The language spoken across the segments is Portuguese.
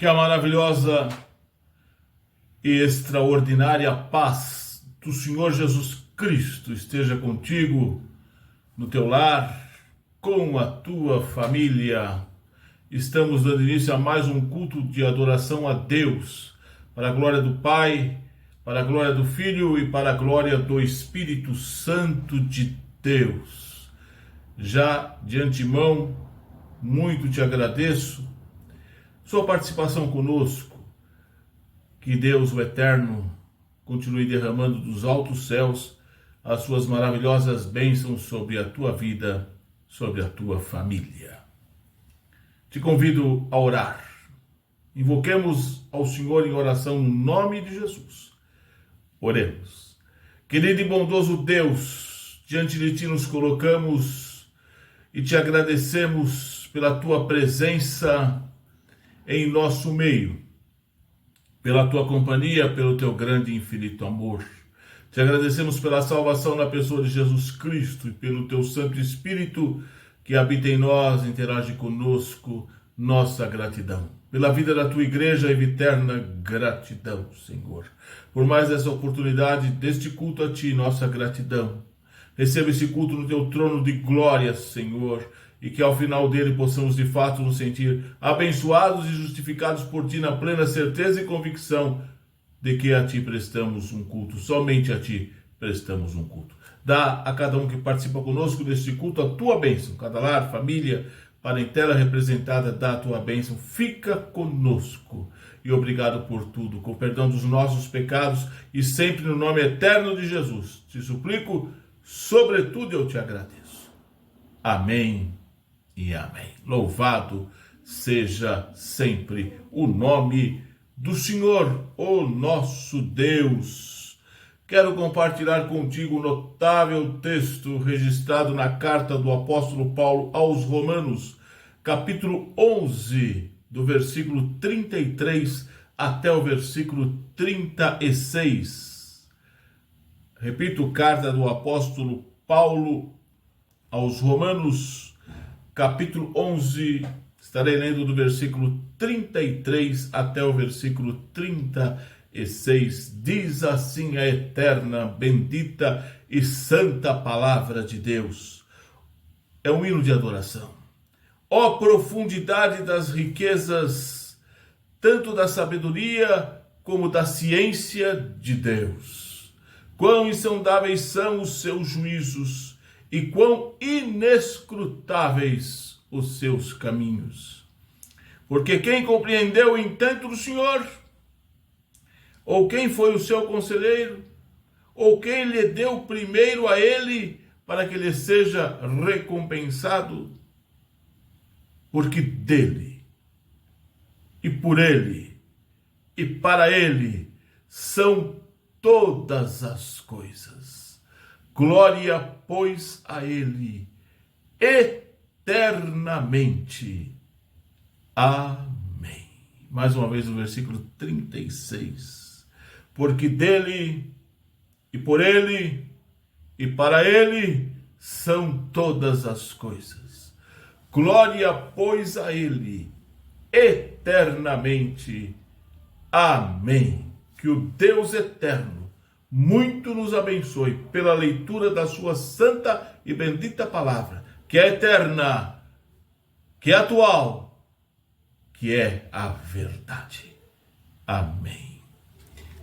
Que a maravilhosa e extraordinária paz do Senhor Jesus Cristo esteja contigo, no teu lar, com a tua família. Estamos dando início a mais um culto de adoração a Deus, para a glória do Pai, para a glória do Filho e para a glória do Espírito Santo de Deus. Já de antemão, muito te agradeço sua participação conosco. Que Deus, o Eterno, continue derramando dos altos céus as suas maravilhosas bênçãos sobre a tua vida, sobre a tua família. Te convido a orar. Invoquemos ao Senhor em oração no nome de Jesus. Oremos. Querido e bondoso Deus, diante de ti nos colocamos e te agradecemos pela tua presença em nosso meio, pela tua companhia, pelo teu grande e infinito amor. Te agradecemos pela salvação na pessoa de Jesus Cristo e pelo teu Santo Espírito que habita em nós, interage conosco, nossa gratidão. Pela vida da tua igreja, eterna gratidão, Senhor. Por mais essa oportunidade deste culto a ti, nossa gratidão. Receba esse culto no teu trono de glória, Senhor, e que ao final dele possamos de fato nos sentir abençoados e justificados por ti na plena certeza e convicção de que a ti prestamos um culto, somente a ti prestamos um culto. Dá a cada um que participa conosco deste culto a tua bênção, cada lar, família, parentela representada, dá a tua bênção, fica conosco. E obrigado por tudo, com perdão dos nossos pecados e sempre no nome eterno de Jesus. Te suplico, sobretudo eu te agradeço. Amém e amém. Louvado seja sempre o nome do Senhor, o nosso Deus. Quero compartilhar contigo um notável texto registrado na carta do apóstolo Paulo aos Romanos, capítulo 11, do versículo 33 até o versículo 36. Repito, carta do apóstolo Paulo aos Romanos, capítulo 11, estarei lendo do versículo 33 até o versículo 36. Diz assim a eterna, bendita e santa palavra de Deus. É um hino de adoração. Ó profundidade das riquezas, tanto da sabedoria como da ciência de Deus. Quão insondáveis são os seus juízos e quão inescrutáveis os seus caminhos. Porque quem compreendeu o intento do Senhor? Ou quem foi o seu conselheiro? Ou quem lhe deu primeiro a ele para que lhe seja recompensado? Porque dele, e por ele, e para ele são todas as coisas. Glória, pois, a ele, eternamente. Amém. Mais uma vez o versículo 36. Porque dele, e por ele, e para ele, são todas as coisas. Glória, pois, a ele, eternamente. Amém. Que o Deus eterno muito nos abençoe pela leitura da sua santa e bendita palavra, que é eterna, que é atual, que é a verdade. Amém.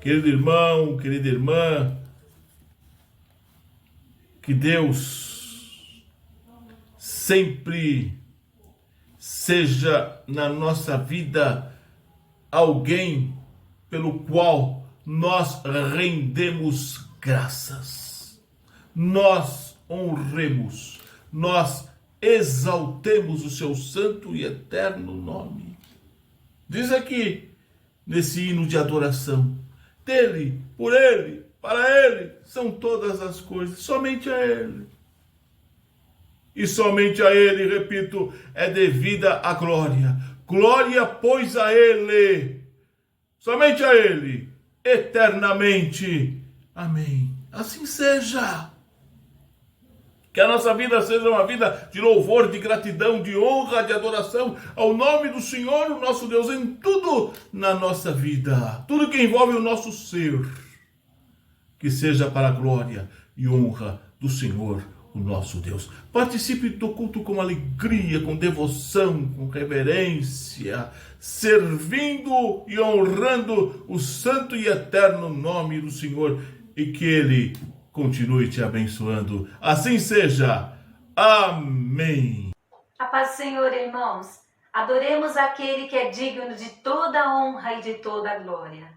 Querido irmão, querida irmã, que Deus sempre seja na nossa vida alguém pelo qual nós rendemos graças, nós honremos, nós exaltemos o seu santo e eterno nome. Diz aqui, nesse hino de adoração, dele, por ele, para ele, são todas as coisas, somente a ele. E somente a ele, repito, é devida a glória. Glória, pois, a ele, somente a ele, eternamente. Amém. Assim seja. Que a nossa vida seja uma vida de louvor, de gratidão, de honra, de adoração ao nome do Senhor, o nosso Deus, em tudo na nossa vida. Tudo que envolve o nosso ser. Que seja para a glória e honra do Senhor, o nosso Deus. Participe do culto com alegria, com devoção, com reverência, servindo e honrando o santo e eterno nome do Senhor, e que Ele continue te abençoando. Assim seja. Amém. A paz do Senhor, irmãos. Adoremos aquele que é digno de toda honra e de toda glória.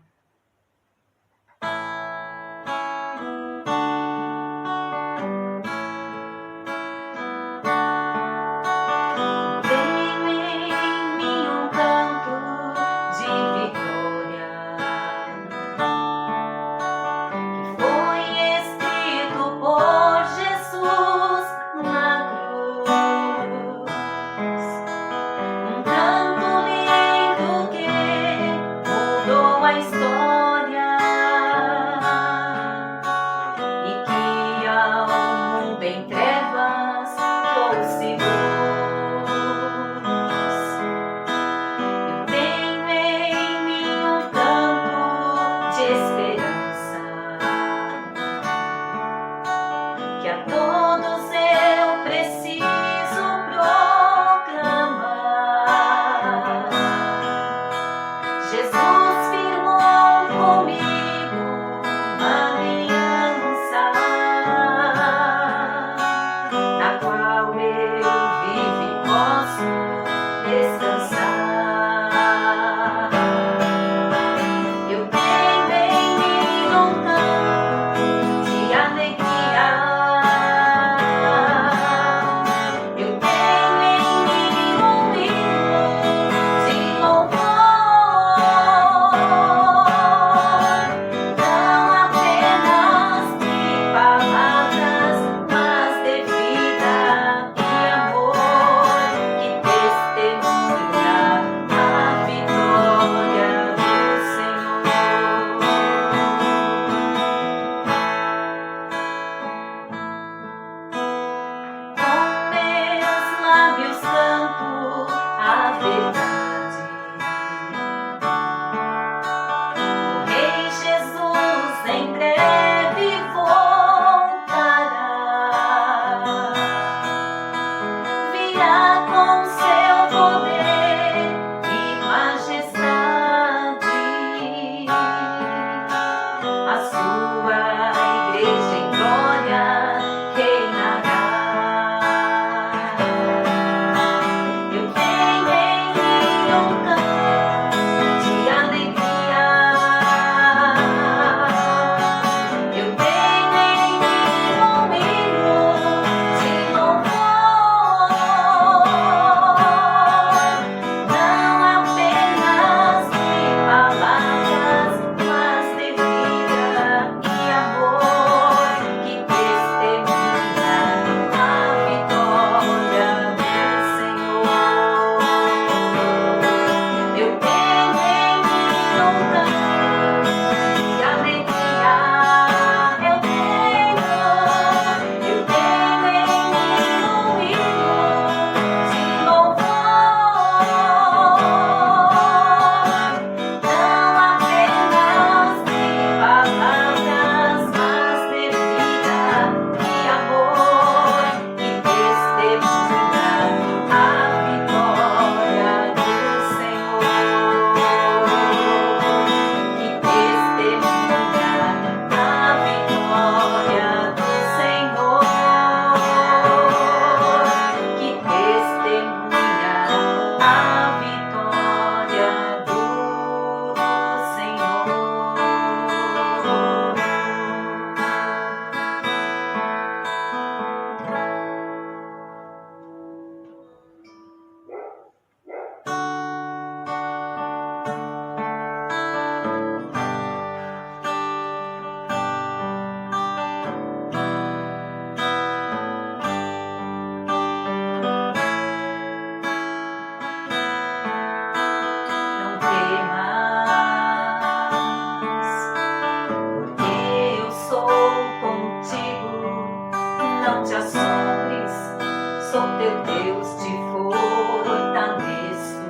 eu, Deus, te fortaleço.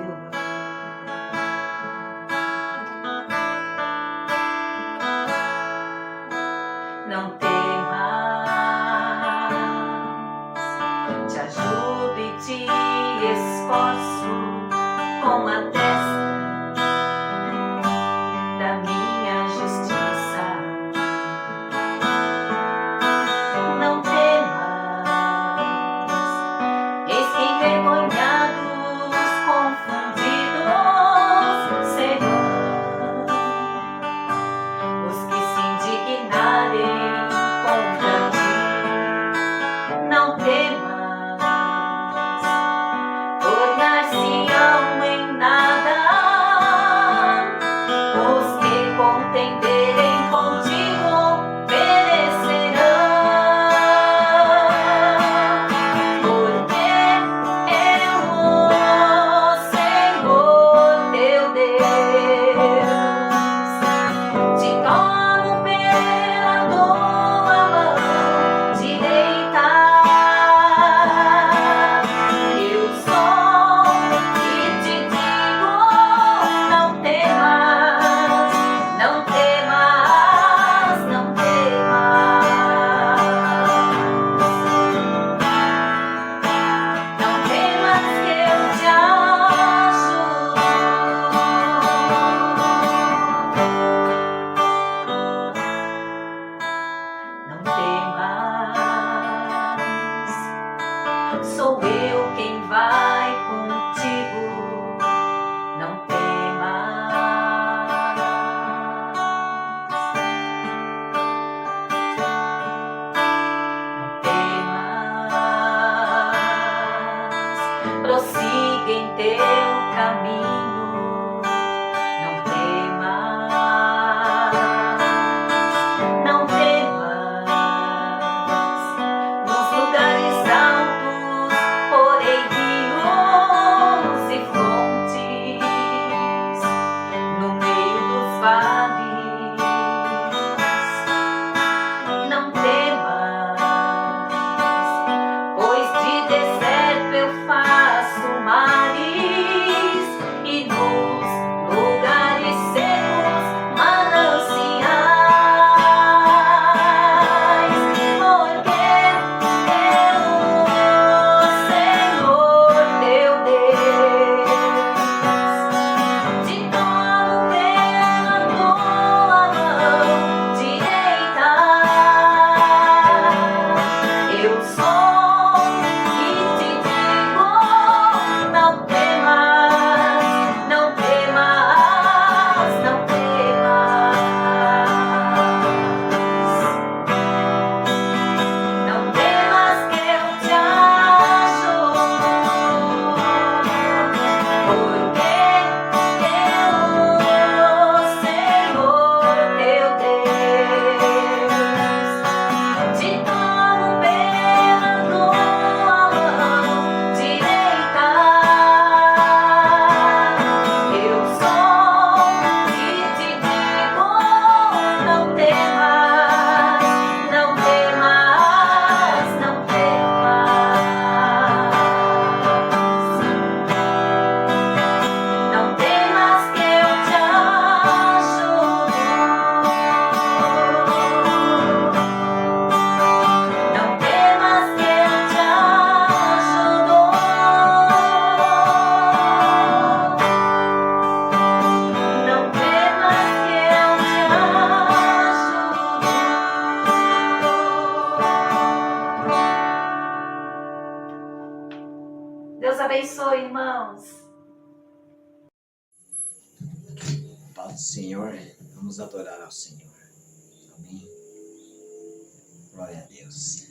Não temas, te ajudo e te esforço com a testa da minha justiça. Não temas, eis que envergonhados, confundidos serão os que se indignarem contra ti. Não temas, tornar-se-ão em nada os que contenderem contigo, perecerão. Porque eu, Senhor teu Deus, te tomo pela tua mão direita. Eu sou e te digo: não temas, não temas, não temas. Não temas que eu te ajudo. Não temas, sou eu quem vai contigo. Não temas, não temas, prossiga em teu caminho. Não temas, não temas, nos lugares altos porei rios e fontes, no meio dos vales. Não temas, pois de deserto eu faço mares e nos lugares secos mananciais. Porque eu, Senhor teu Deus, te tomo pela tua mão direita. Eu sou e te digo: não temas, não temas, não temas. Não temas que eu te ajudo. Porque eu, Senhor teu Deus, te tomo pela tua mão direita. Eu sou e te digo: não temas, não temas, não temas. Não temas que eu te ajudo. Não temas que eu te ajudo. Não temas que eu te ajudo. Deus abençoe, irmãos. Paz do Senhor, vamos adorar ao Senhor. Amém. Glória a Deus.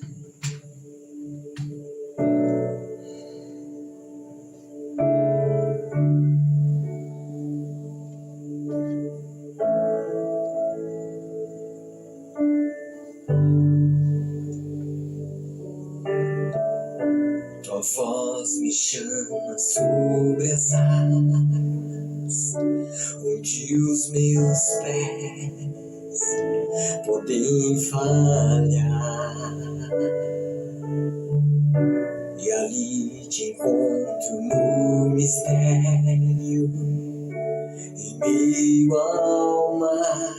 Tua voz me chama sobre as águas, onde os meus pés podem falhar, e ali te encontro no mistério, em meio ao mar,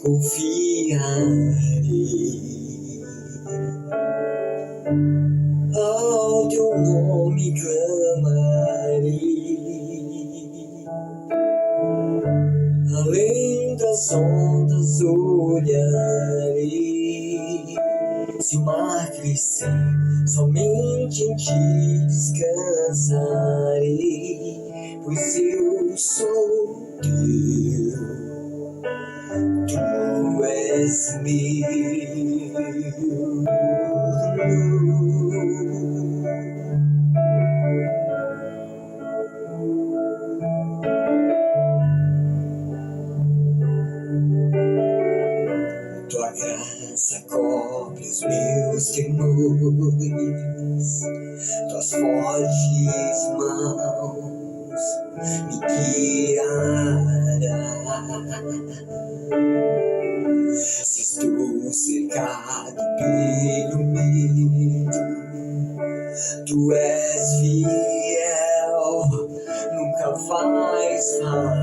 confiarei. Ao teu nome clamarei, além das ondas olharei. Se o mar crescer, somente em ti descansarei, pois eu sou teu, tu és meu. Tua graça cobre os meus temores, tuas fortes mãos me guiarão. Se estou cercado pelo medo, tu és fiel, nunca vais falhar.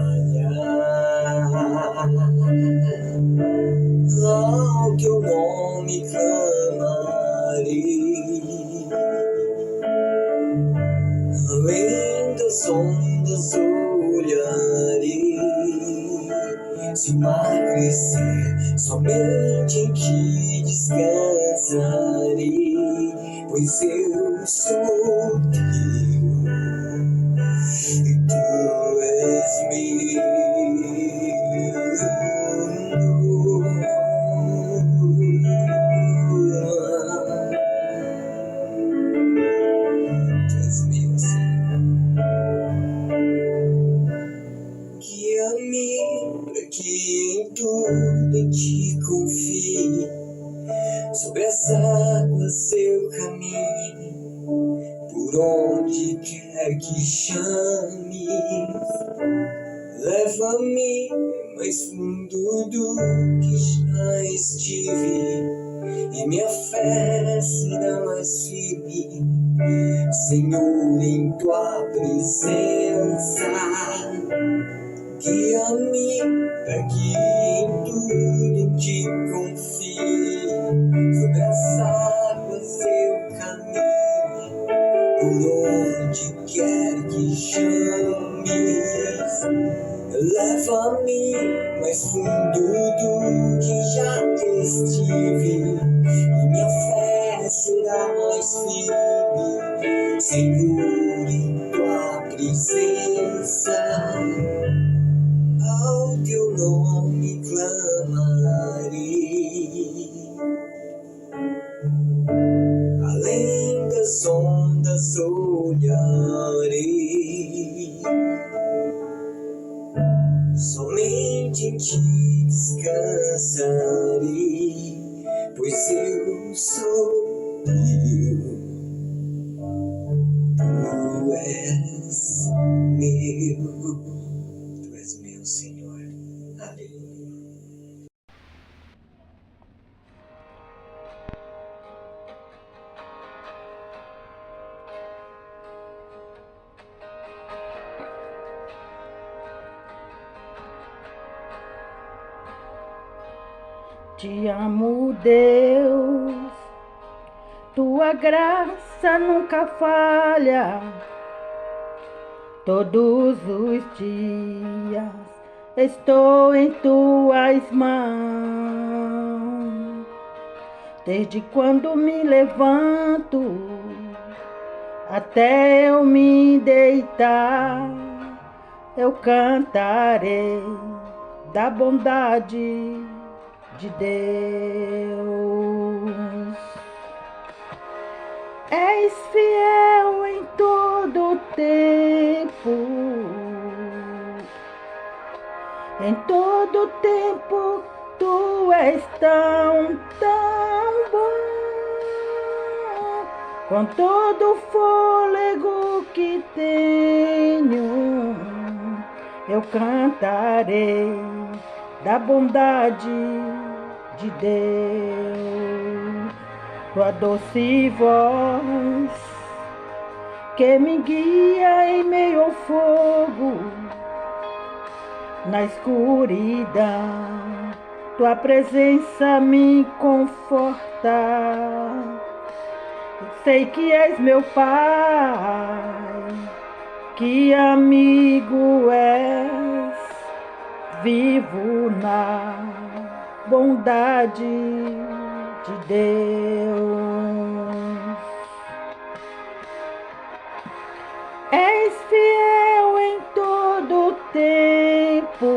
Ao teu nome clamarei, além das ondas olharei. Se o mar crescer, somente em ti descansarei, pois eu sou teu e tu és meu. Tu és meu, Senhor. Guia-me para que em tudo te confie, sobre as águas eu caminhe, por onde quer que chames. Leva-me mais fundo do que já estive, e minha fé será mais firme, Senhor, em tua presença. Guia-me para que em tudo te confie, sobre as águas eu caminhe, por onde quer que chames. Leva-me mais fundo do que já estive, e minha fé será mais firme, Senhor, em tua presença. Ao teu nome clamarei, além das ondas olharei. Somente em ti descansarei, pois eu sou teu, tu és meu. Tu és meu, Senhor. Aleluia. Te amo, Deus, tua graça nunca falha. Todos os dias estou em tuas mãos. Desde quando me levanto até eu me deitar, eu cantarei da bondade de Deus. És fiel em todo tempo, em todo tempo tu és tão bom. Com todo o fôlego que tenho, eu cantarei da bondade de Deus. Tua doce voz que me guia em meio ao fogo, na escuridão, tua presença me conforta. Sei que és meu Pai, que amigo és, vivo na bondade de Deus. És fiel em todo tempo,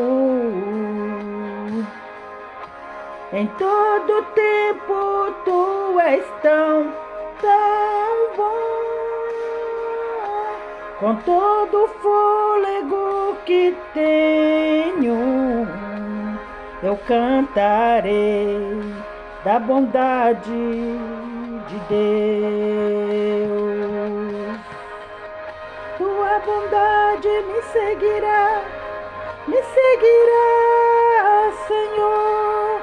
em todo tempo tu és tão bom. Com todo o fôlego que tenho, eu cantarei da bondade de Deus. Tua bondade me seguirá, Senhor.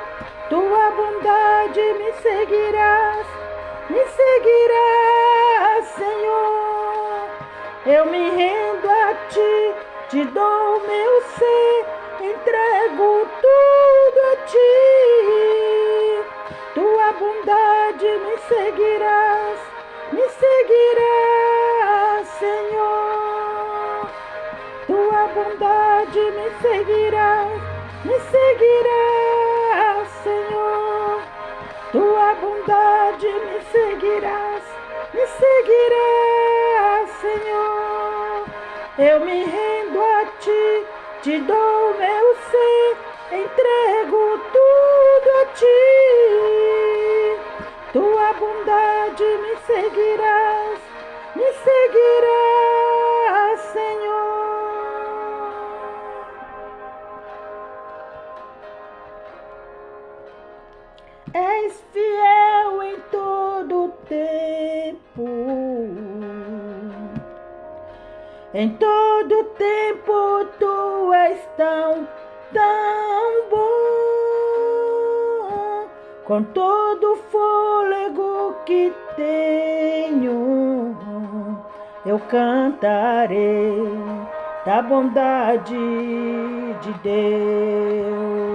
Tua bondade me seguirá, Senhor. Eu me rendo a ti, te dou meu ser, entrego tudo a ti. Tua bondade me seguirá, Senhor. Tua bondade me seguirá, Senhor. Tua bondade me seguirá, Senhor. Eu me rendo a ti, te dou meu ser, entrego tudo a ti. Tua bondade me seguirá, Senhor. És fiel em todo tempo, em todo tempo tu és tão bom. Com todo o fôlego que tenho, eu cantarei da bondade de Deus.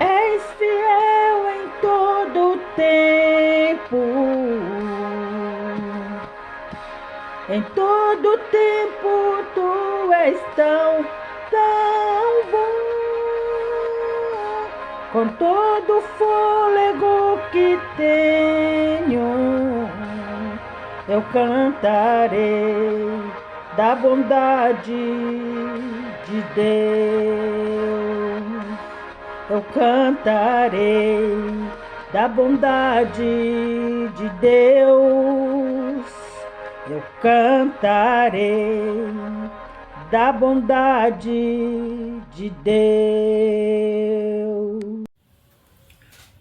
És fiel em todo tempo, em todo tempo tu és tão bom. Com todo o fôlego que tenho, eu cantarei da bondade de Deus. Eu cantarei da bondade de Deus. Eu cantarei da bondade de Deus.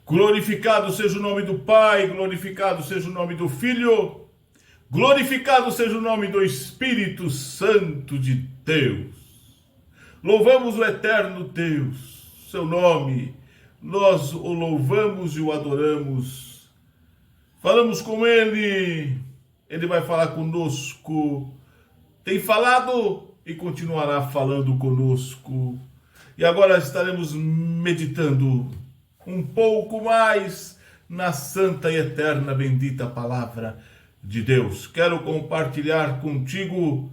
Glorificado seja o nome do Pai, glorificado seja o nome do Filho, glorificado seja o nome do Espírito Santo de Deus. Louvamos o eterno Deus, seu nome, nós o louvamos e o adoramos. Falamos com Ele, Ele vai falar conosco, tem falado e continuará falando conosco. E agora estaremos meditando um pouco mais na santa e eterna bendita palavra de Deus. Quero compartilhar contigo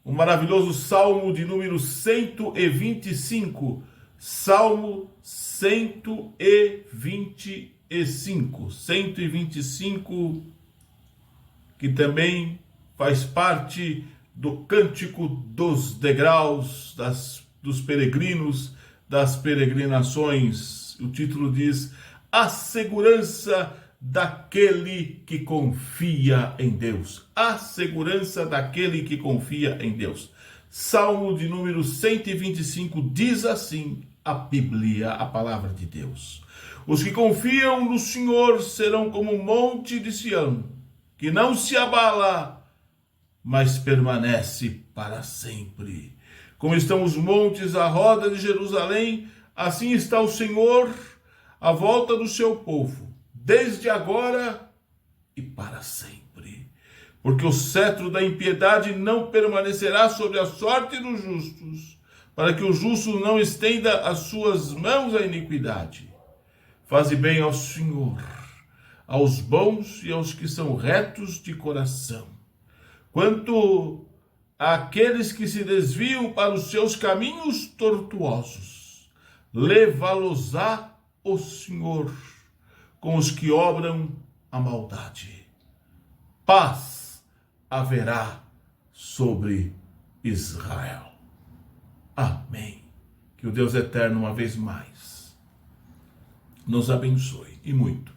o maravilhoso Salmo de número 125. Salmo 125. 125, que também faz parte do Cântico dos Degraus, dos peregrinos, das peregrinações. O título diz: A segurança daquele que confia em Deus. A segurança daquele que confia em Deus. Salmo de número 125 diz assim a Bíblia, a palavra de Deus: Os que confiam no Senhor serão como o monte de Sião, que não se abala, mas permanece para sempre. Como estão os montes à roda de Jerusalém, assim está o Senhor a volta do seu povo, desde agora e para sempre. Porque o cetro da impiedade não permanecerá sobre a sorte dos justos, para que o justo não estenda as suas mãos à iniquidade. Faze bem ao Senhor, aos bons e aos que são retos de coração. Quanto àqueles que se desviam para os seus caminhos tortuosos, levá-los-á o Senhor com os que obram a maldade. Paz haverá sobre Israel. Amém. Que o Deus eterno, uma vez mais, nos abençoe e muito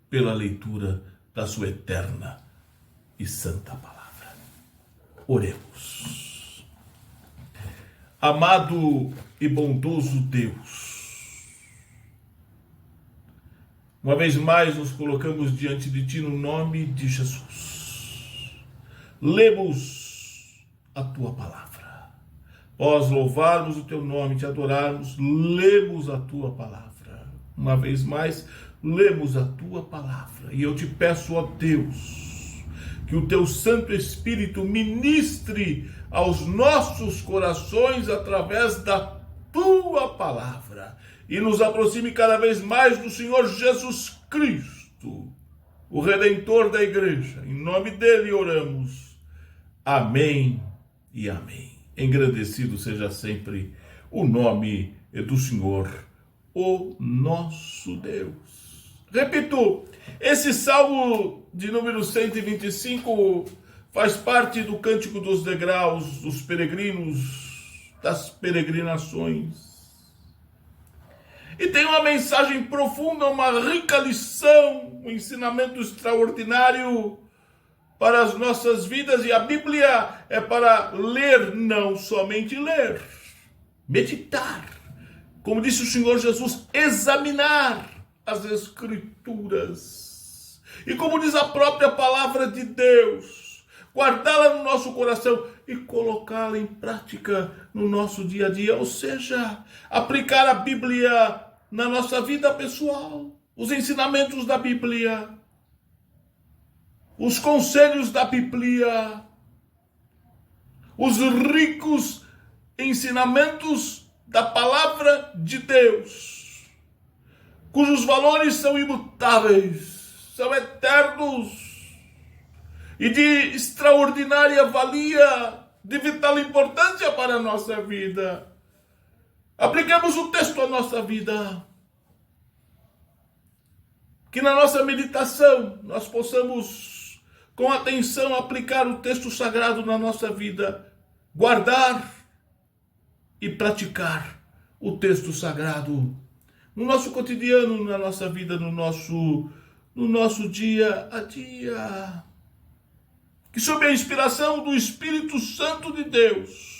pela leitura da sua eterna e santa palavra. Oremos. Amado e bondoso Deus, uma vez mais nos colocamos diante de Ti no nome de Jesus. Lemos a Tua palavra. Após louvarmos o Teu nome, Te adorarmos, lemos a Tua palavra. Uma vez mais, lemos a Tua palavra. E eu Te peço, ó Deus, que o Teu Santo Espírito ministre aos nossos corações através da Tua palavra e nos aproxime cada vez mais do Senhor Jesus Cristo, o Redentor da igreja. Em nome dele oramos. Amém e amém. Engrandecido seja sempre o nome do Senhor, o nosso Deus. Repito, esse Salmo de número 125 faz parte do Cântico dos Degraus, dos peregrinos, das peregrinações. E tem uma mensagem profunda, uma rica lição, um ensinamento extraordinário para as nossas vidas. E a Bíblia é para ler, não somente ler, meditar. Como disse o Senhor Jesus, examinar as Escrituras. E como diz a própria palavra de Deus, guardá-la no nosso coração e colocá-la em prática no nosso dia a dia. Ou seja, aplicar a Bíblia na nossa vida pessoal, os ensinamentos da Bíblia, os conselhos da Bíblia, os ricos ensinamentos da palavra de Deus, cujos valores são imutáveis, são eternos e de extraordinária valia, de vital importância para a nossa vida. Apliquemos o texto à nossa vida. Que na nossa meditação nós possamos, com atenção, aplicar o texto sagrado na nossa vida, guardar e praticar o texto sagrado no nosso cotidiano, na nossa vida, no nosso dia a dia. Que sob a inspiração do Espírito Santo de Deus,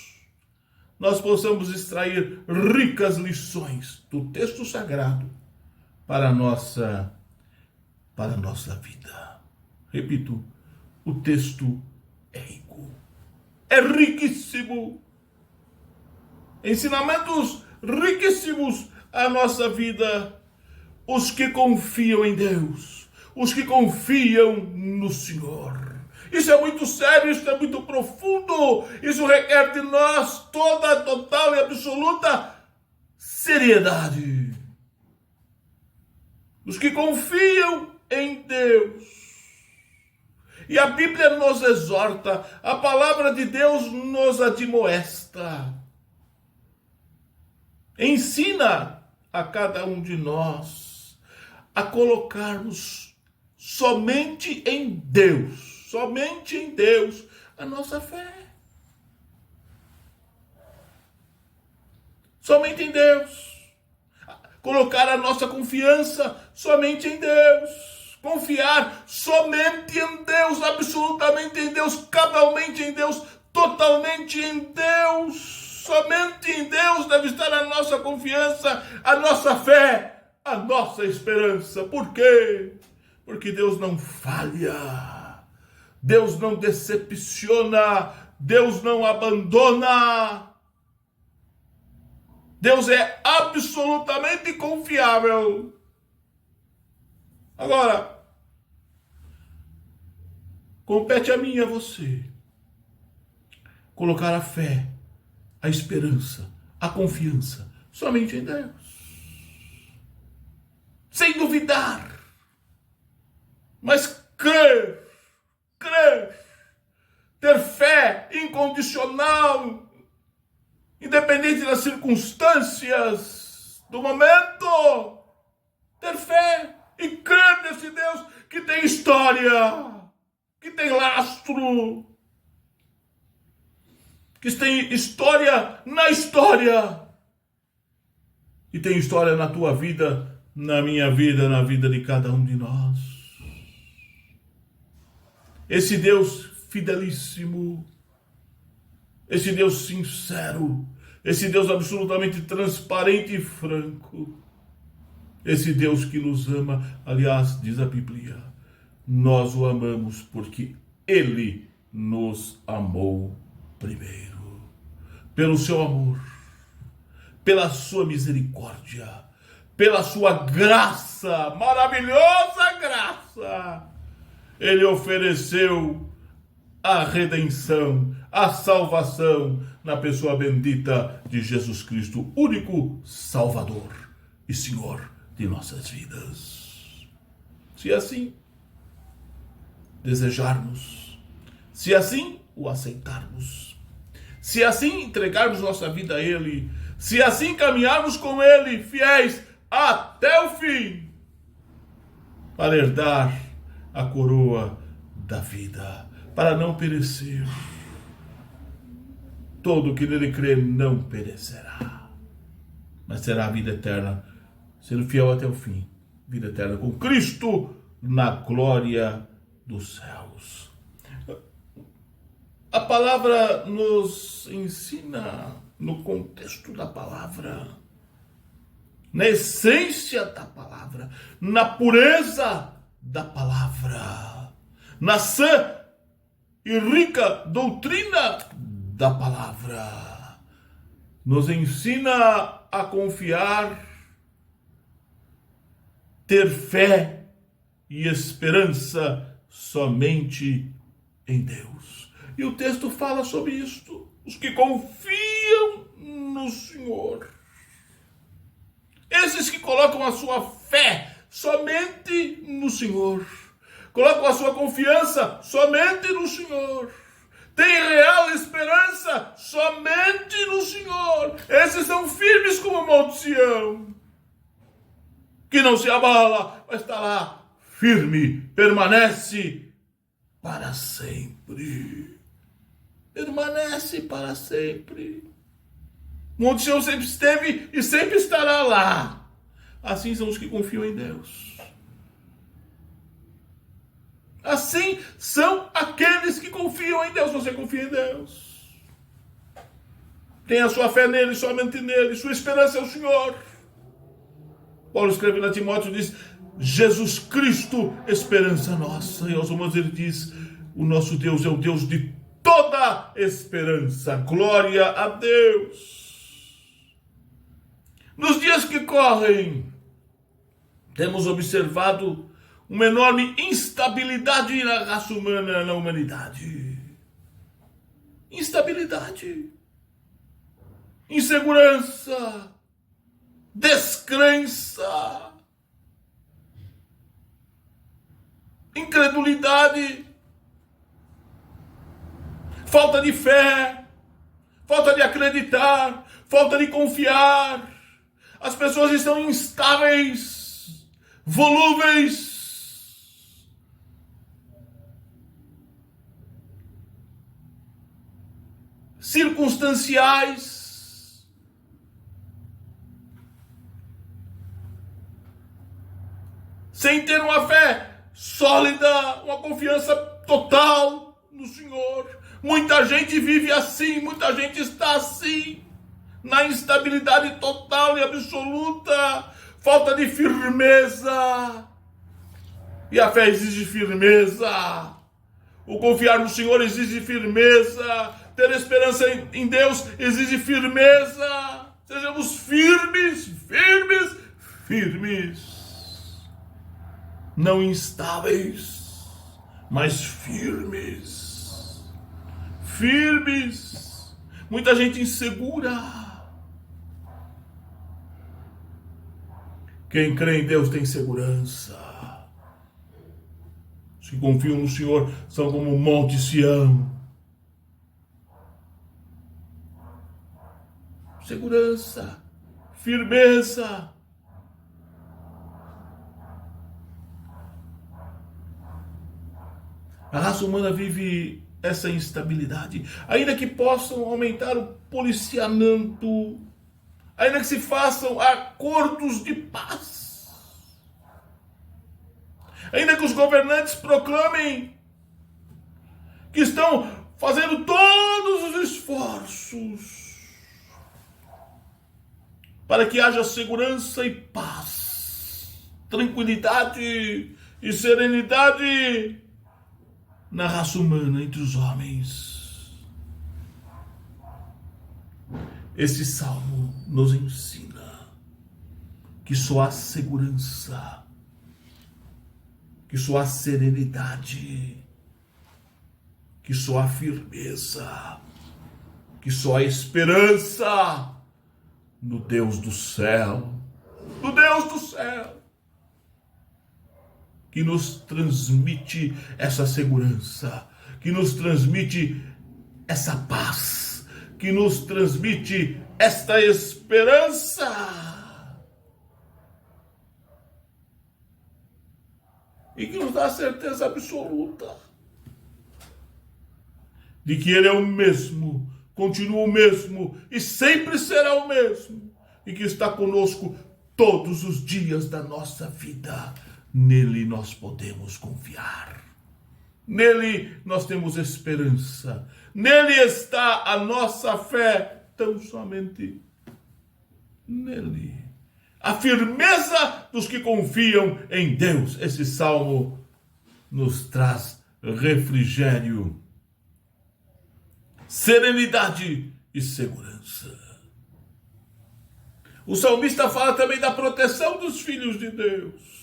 nós possamos extrair ricas lições do texto sagrado para a nossa vida. Repito, o texto é rico, é riquíssimo. Ensinamentos riquíssimos à nossa vida. Os que confiam em Deus, os que confiam no Senhor. Isso é muito sério, isso é muito profundo, isso requer de nós toda a total e absoluta seriedade. Os que confiam em Deus. E a Bíblia nos exorta, a palavra de Deus nos admoesta. Ensina a cada um de nós a colocarmos somente em Deus, a nossa fé. Somente em Deus. Colocar a nossa confiança somente em Deus. Confiar somente em Deus, absolutamente em Deus, cabalmente em Deus, totalmente em Deus. Somente em Deus deve estar a nossa confiança, a nossa fé, a nossa esperança. Por quê? Porque Deus não falha. Deus não decepciona, Deus não abandona. Deus é absolutamente confiável. Agora, compete a mim e a você colocar a fé, a esperança, a confiança somente em Deus. Sem duvidar, mas crer, ter fé incondicional, independente das circunstâncias do momento, ter fé e crer nesse Deus que tem história, que tem lastro, que tem história na história, e tem história na tua vida, na minha vida, na vida de cada um de nós. Esse Deus fidelíssimo, esse Deus sincero, esse Deus absolutamente transparente e franco, esse Deus que nos ama, aliás, diz a Bíblia, nós o amamos porque Ele nos amou primeiro. Pelo seu amor, pela sua misericórdia, pela sua graça, maravilhosa graça, Ele ofereceu a redenção, a salvação na pessoa bendita de Jesus Cristo, único Salvador e Senhor de nossas vidas. Se assim desejarmos, se assim o aceitarmos, se assim entregarmos nossa vida a Ele, se assim caminharmos com Ele, fiéis até o fim, para herdar a coroa da vida, para não perecer. Todo que nele crê não perecerá, mas terá a vida eterna, sendo fiel até o fim. Vida eterna com Cristo na glória dos céus. A palavra nos ensina, no contexto da palavra, na essência da palavra, na pureza da palavra, na sã e rica doutrina da palavra, nos ensina a confiar, ter fé e esperança somente em Deus. E o texto fala sobre isto, os que confiam no Senhor, esses que colocam a sua fé somente no Senhor, colocam a sua confiança somente no Senhor, tem real esperança somente no Senhor. Esses são firmes como o Monte Sião, que não se abala, mas está lá firme, permanece para sempre. Permanece para sempre. O Monte Sião sempre esteve e sempre estará lá. Assim são os que confiam em Deus. Assim são aqueles que confiam em Deus. Você confia em Deus. Tem a sua fé nele, somente nele. Sua esperança é o Senhor. Paulo escreve na Timóteo e diz: Jesus Cristo, esperança nossa. E aos Romanos ele diz: o nosso Deus é o Deus de toda esperança. Glória a Deus. Nos dias que correm, temos observado uma enorme instabilidade na raça humana, na humanidade. Instabilidade, insegurança, descrença, incredulidade, falta de fé, falta de acreditar, falta de confiar. As pessoas estão instáveis, volúveis, circunstanciais, sem ter uma fé sólida, uma confiança total no Senhor. Muita gente vive assim, muita gente está assim, na instabilidade total e absoluta, falta de firmeza. E a fé exige firmeza. O confiar no Senhor exige firmeza. Ter esperança em Deus exige firmeza. Sejamos firmes, firmes, firmes. não instáveis, mas firmes. Firmes. Muita gente insegura. Quem crê em Deus tem segurança. Os que confiam no Senhor são como o Monte Sião. Segurança, firmeza. A raça humana vive essa instabilidade, ainda que possam aumentar o policiamento, ainda que se façam acordos de paz, ainda que os governantes proclamem que estão fazendo todos os esforços para que haja segurança e paz, tranquilidade e serenidade na raça humana, entre os homens. Esse salmo nos ensina que só há segurança, que só há serenidade, que só há firmeza, que só há esperança no Deus do céu, no Deus do céu, que nos transmite essa segurança, que nos transmite essa paz, que nos transmite esta esperança e que nos dá a certeza absoluta de que Ele é o mesmo, continua o mesmo e sempre será o mesmo, e que está conosco todos os dias da nossa vida. Nele nós podemos confiar. Nele nós temos esperança. Nele está a nossa fé, tão somente nele. A firmeza dos que confiam em Deus. Esse salmo nos traz refrigério, serenidade e segurança. O salmista fala também da proteção dos filhos de Deus.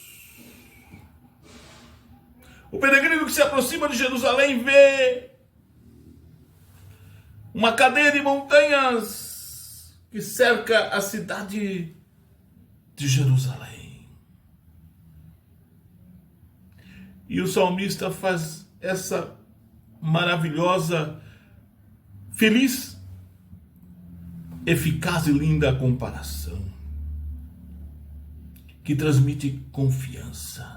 O peregrino que se aproxima de Jerusalém vê uma cadeia de montanhas que cerca a cidade de Jerusalém. E o salmista faz essa maravilhosa, feliz, eficaz e linda comparação que transmite confiança.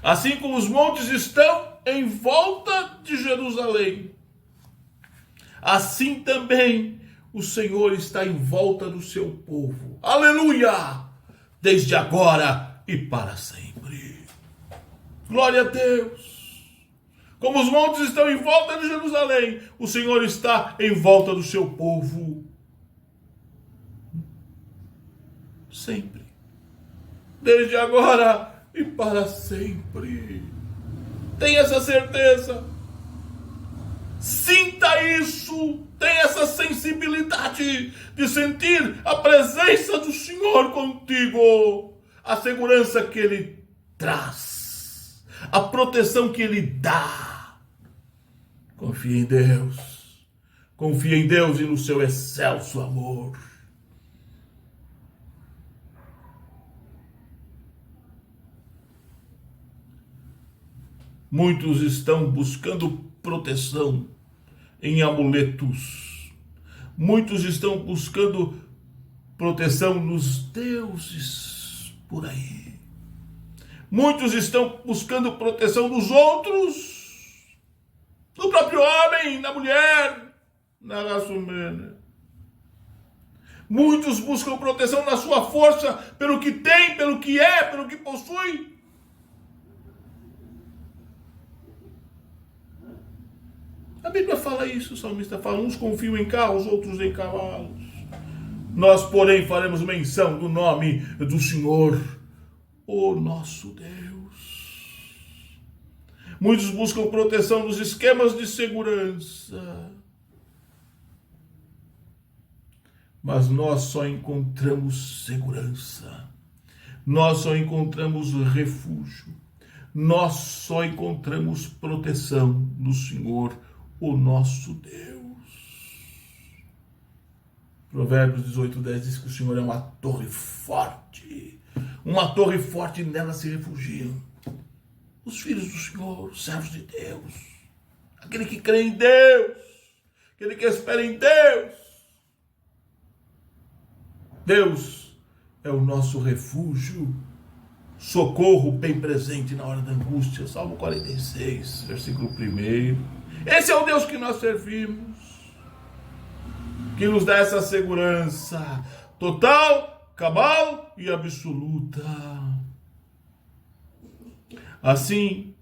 Assim como os montes estão em volta de Jerusalém, assim também o Senhor está em volta do seu povo. Aleluia! Desde agora e para sempre. Glória a Deus! Como os montes estão em volta de Jerusalém, o Senhor está em volta do seu povo. Sempre. Desde agora e para sempre. Tenha essa certeza. Sinta isso. Tenha essa sensibilidade de sentir a presença do Senhor contigo. A segurança que Ele traz. A proteção que Ele dá. Confie em Deus. Confie em Deus e no seu excelso amor. Muitos estão buscando proteção em amuletos. Muitos estão buscando proteção nos deuses por aí. Muitos estão buscando proteção nos outros, no próprio homem, na mulher, na raça humana. Muitos buscam proteção na sua força, pelo que tem, pelo que é, pelo que possui. A Bíblia fala isso, o salmista fala, uns confiam em carros, outros em cavalos. Nós, porém, faremos menção do nome do Senhor, o nosso Deus. Muitos buscam proteção nos esquemas de segurança. Mas nós só encontramos segurança. Nós só encontramos refúgio. nós só encontramos proteção no Senhor, o nosso Deus. Provérbios 18:10 diz que o Senhor é uma torre forte. Uma torre forte, nela se refugiam os filhos do Senhor, os servos de Deus. Aquele que crê em Deus, aquele que espera em Deus. Deus é o nosso refúgio, socorro bem presente na hora da angústia. Salmo 46, versículo 1. Esse é o Deus que nós servimos, que nos dá essa segurança total, cabal e absoluta. Assim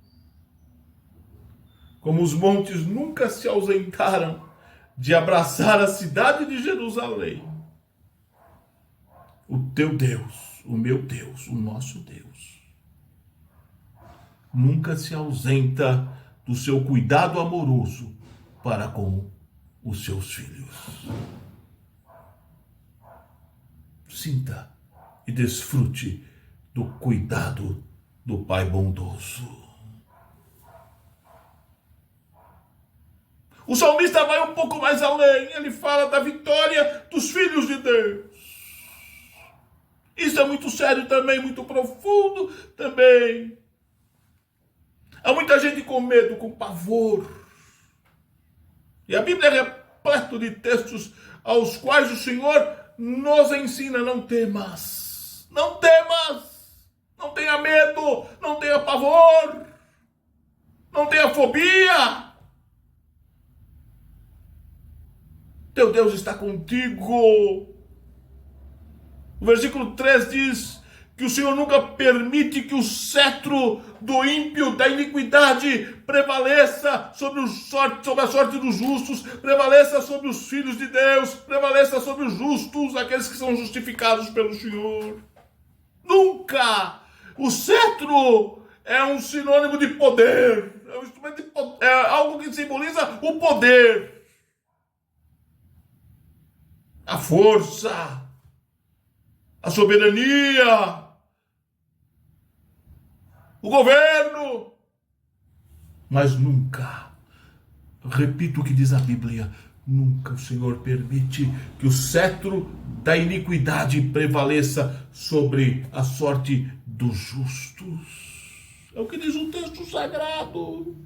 como os montes nunca se ausentaram de abraçar a cidade de Jerusalém, o teu Deus, o meu Deus, o nosso Deus, nunca se ausenta do seu cuidado amoroso para com os seus filhos. Sinta e desfrute do cuidado do Pai bondoso. O salmista vai um pouco mais além. Ele fala da vitória dos filhos de Deus. Isso é muito sério também, muito profundo também. Há muita gente com medo, com pavor. E a Bíblia é repleta de textos aos quais o Senhor nos ensina: não temas, não temas. Não tenha medo, não tenha pavor, não tenha fobia. Teu Deus está contigo. O versículo 3 diz que o Senhor nunca permite que o cetro do ímpio, da iniquidade, prevaleça sobre a sorte dos justos, prevaleça sobre os filhos de Deus, prevaleça sobre os justos, aqueles que são justificados pelo Senhor. Nunca! O cetro é um sinônimo de poder, é um instrumento de poder, é algo que simboliza o poder, a força, a soberania, o governo. Mas nunca, repito o que diz a Bíblia, nunca o Senhor permite que o cetro da iniquidade prevaleça sobre a sorte dos justos. É o que diz o texto sagrado.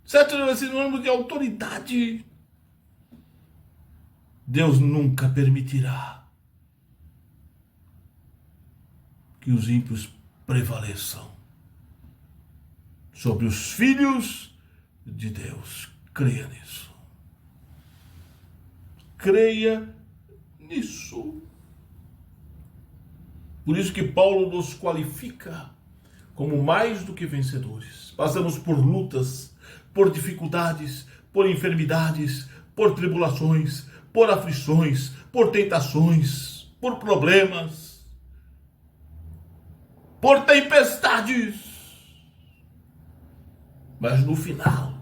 Cetro é sinônimo de autoridade. Deus nunca permitirá que os ímpios prevaleçam sobre os filhos de Deus. Creia nisso. Creia nisso. Por isso que Paulo nos qualifica como mais do que vencedores. Passamos por lutas, por dificuldades, por enfermidades, por tribulações, por aflições, por tentações, por problemas, por tempestades. Mas no final,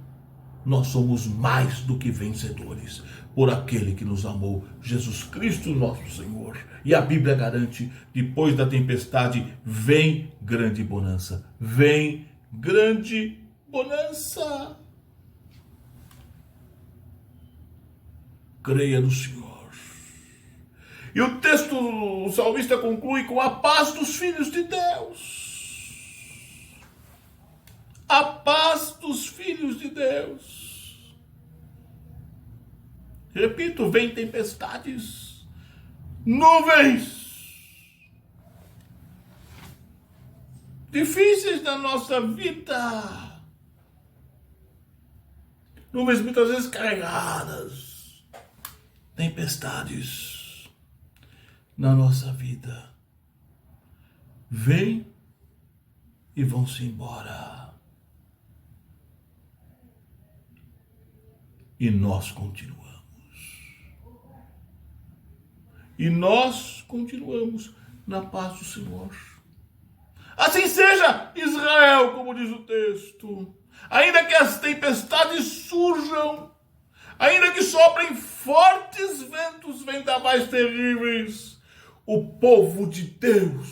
nós somos mais do que vencedores por aquele que nos amou, Jesus Cristo, nosso Senhor. E a Bíblia garante: depois da tempestade vem grande bonança. Vem grande bonança. Creia no Senhor. E o texto, o salmista conclui com a paz dos filhos de Deus. A paz dos filhos de Deus. Repito, vem tempestades, nuvens difíceis na nossa vida. Nuvens muitas vezes carregadas. Tempestades na nossa vida. Vêm e vão-se embora. E nós continuamos. E nós continuamos na paz do Senhor. Assim seja, Israel, como diz o texto. Ainda que as tempestades surjam, ainda que soprem fortes ventos vendavais terríveis, o povo de Deus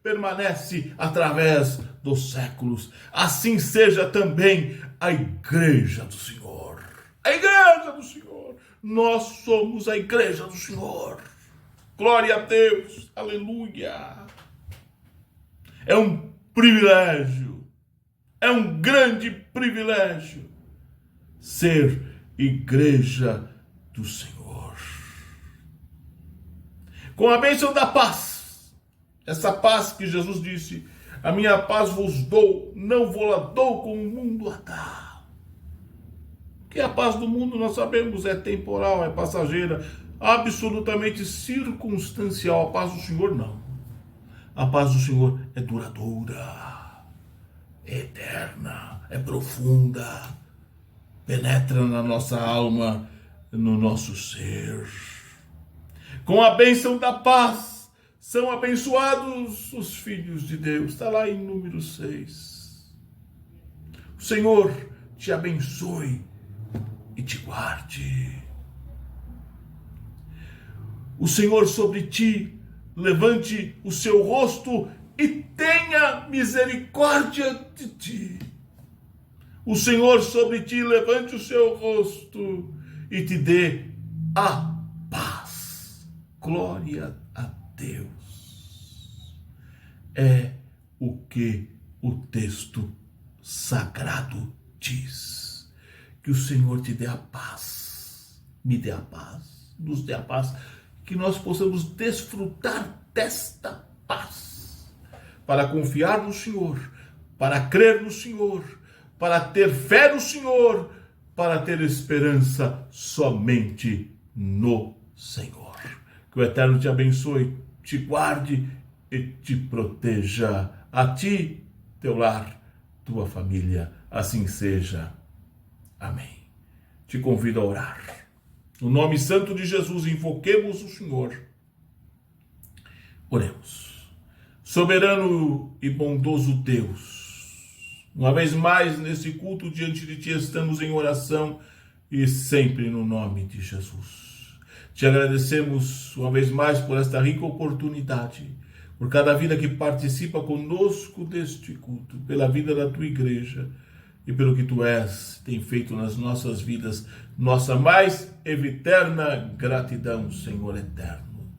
permanece através dos séculos. Assim seja também a igreja do Senhor. A igreja do Senhor. Nós somos a igreja do Senhor. Glória a Deus. Aleluia. É um privilégio. É um grande privilégio ser igreja do Senhor. Com a bênção da paz. Essa paz que Jesus disse: a minha paz vos dou, não vou-la dou como o mundo a dá. Que a paz do mundo, nós sabemos, é temporal, é passageira, absolutamente circunstancial. A paz do Senhor não. A paz do Senhor é duradoura, é eterna, é profunda, penetra na nossa alma, no nosso ser. Com a bênção da paz, são abençoados os filhos de Deus. Está lá em número 6. O Senhor te abençoe e te guarde. O Senhor sobre ti levante o seu rosto e tenha misericórdia de ti. O Senhor sobre ti levante o seu rosto e te dê a paz. Glória a Deus. É o que o texto sagrado diz. Que o Senhor te dê a paz, me dê a paz, nos dê a paz, que nós possamos desfrutar desta paz, para confiar no Senhor, para crer no Senhor, para ter fé no Senhor, para ter esperança somente no Senhor. Que o Eterno te abençoe, te guarde e te proteja, a ti, teu lar, tua família, assim seja. Amém. Te convido a orar. No nome santo de Jesus, invoquemos o Senhor. Oremos. Soberano e bondoso Deus, uma vez mais nesse culto diante de Ti estamos em oração e sempre no nome de Jesus. Te agradecemos uma vez mais por esta rica oportunidade, por cada vida que participa conosco deste culto, pela vida da Tua igreja, e pelo que Tu és, tem feito nas nossas vidas, nossa mais eterna gratidão, Senhor eterno.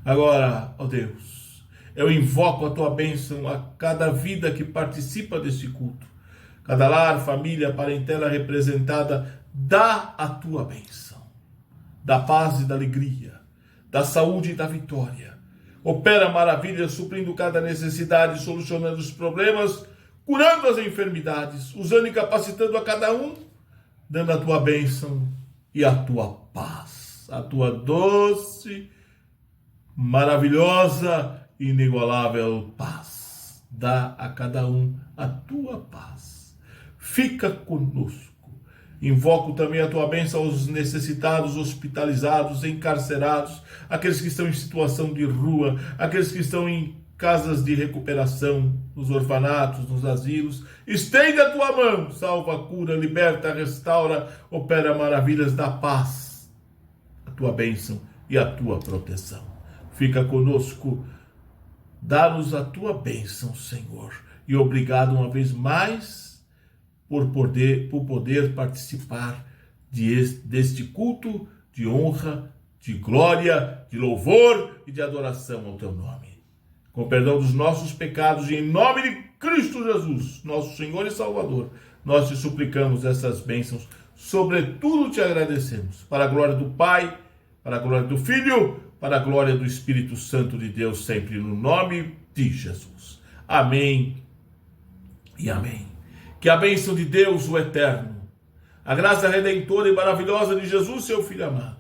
Agora, ó Deus, eu invoco a Tua bênção a cada vida que participa desse culto, cada lar, família, parentela representada, dá a Tua bênção, da paz e da alegria, da saúde e da vitória. Opera maravilhas, suprindo cada necessidade, solucionando os problemas, curando as enfermidades, usando e capacitando a cada um, dando a Tua bênção e a Tua paz, a Tua doce, maravilhosa, inigualável paz. Dá a cada um a Tua paz. Fica conosco. Invoco também a Tua bênção aos necessitados, hospitalizados, encarcerados, aqueles que estão em situação de rua, aqueles que estão em casas de recuperação, nos orfanatos, nos asilos. Estende a Tua mão, salva, cura, liberta, restaura, opera maravilhas da paz, a Tua bênção e a Tua proteção. Fica conosco, dá-nos a Tua bênção, Senhor, e obrigado uma vez mais por poder participar deste culto de honra, de glória, de louvor e de adoração ao Teu nome. Com perdão dos nossos pecados e em nome de Cristo Jesus, nosso Senhor e Salvador, nós te suplicamos essas bênçãos, sobretudo te agradecemos, para a glória do Pai, para a glória do Filho, para a glória do Espírito Santo de Deus, sempre no nome de Jesus. Amém e amém. Que a bênção de Deus, o Eterno, a graça redentora e maravilhosa de Jesus, seu Filho amado,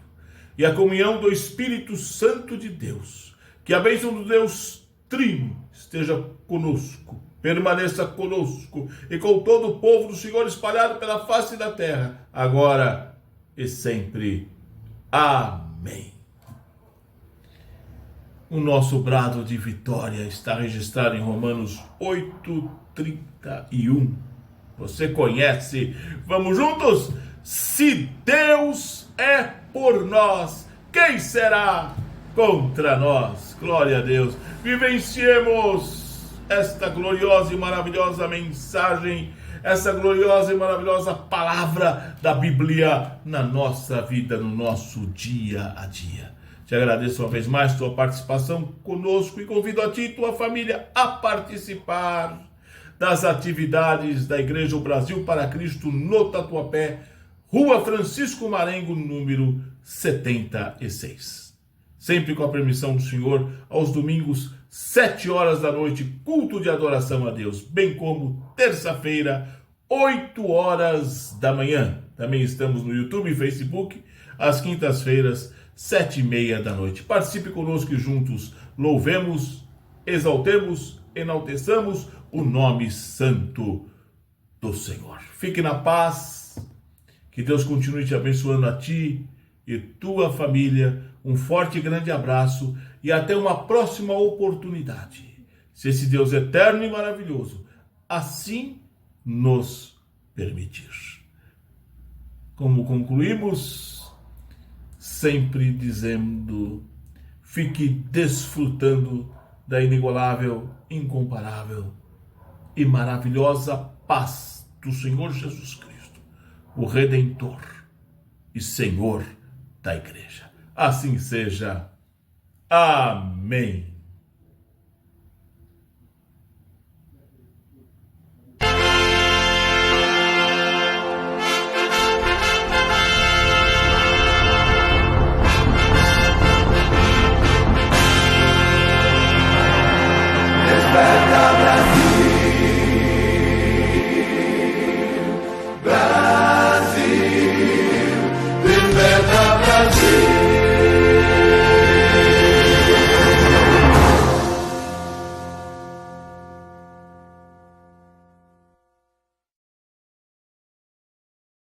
e a comunhão do Espírito Santo de Deus, que a bênção do Deus Trino esteja conosco, permaneça conosco e com todo o povo do Senhor espalhado pela face da terra, agora e sempre. Amém. O nosso brado de vitória está registrado em Romanos 8:31. Você conhece? Vamos juntos? Se Deus é por nós, quem será contra nós. Glória a Deus. Vivenciemos esta gloriosa e maravilhosa mensagem, essa gloriosa e maravilhosa palavra da Bíblia na nossa vida, no nosso dia a dia. Te agradeço uma vez mais tua participação conosco e convido a ti e tua família a participar das atividades da Igreja Brasil para Cristo no Tatuapé, Rua Francisco Marengo, número 76. Sempre com a permissão do Senhor, aos domingos, 7 horas da noite, culto de adoração a Deus, bem como terça-feira, 8 horas da manhã. Também estamos no YouTube e Facebook, às quintas-feiras, 7h30 da noite. Participe conosco e juntos louvemos, exaltemos, enalteçamos o nome santo do Senhor. Fique na paz, que Deus continue te abençoando a ti e tua família. Um forte e grande abraço e até uma próxima oportunidade. Se esse Deus eterno e maravilhoso assim nos permitir. Como concluímos, sempre dizendo, fique desfrutando da inigualável, incomparável e maravilhosa paz do Senhor Jesus Cristo, o Redentor e Senhor da Igreja. Assim seja. Amém.